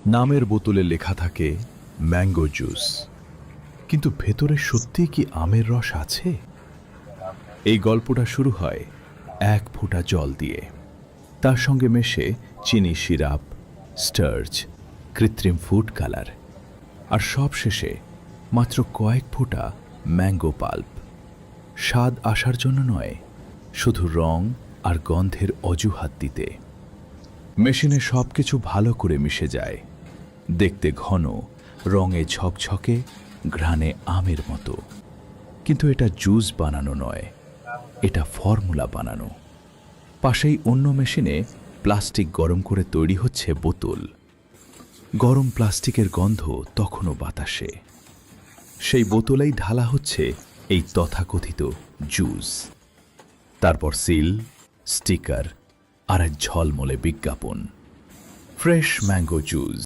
নামের বোতলে লেখা থাকে ম্যাঙ্গো জুস, কিন্তু ভেতরে সত্যিই কি আমের রস আছে? এই গল্পটা শুরু হয় এক ফোঁটা জল দিয়ে, তার সঙ্গে মেশে চিনি সিরাপ, স্টার্চ, কৃত্রিম ফুড কালার, আর সব শেষে মাত্র কয়েক ফোঁটা ম্যাঙ্গো পাল্প। স্বাদ আসার জন্য নয়, শুধু রং আর গন্ধের অজুহাত দিতে। মেশিনে সব কিছু ভালো করে মিশে যায়, দেখতে ঘন, রঙে ঝকঝকে, ঘ্রাণে আমের মতো। কিন্তু এটা জুস বানানো নয়, এটা ফর্মুলা বানানো। পাশেই অন্য মেশিনে প্লাস্টিক গরম করে তৈরি হচ্ছে বোতল। গরম প্লাস্টিকের গন্ধ তখনও বাতাসে। সেই বোতলেই ঢালা হচ্ছে এই তথাকথিত জুস। তারপর সিল, স্টিকার আর এক ঝলমলে বিজ্ঞাপন, ফ্রেশ ম্যাঙ্গো জুস।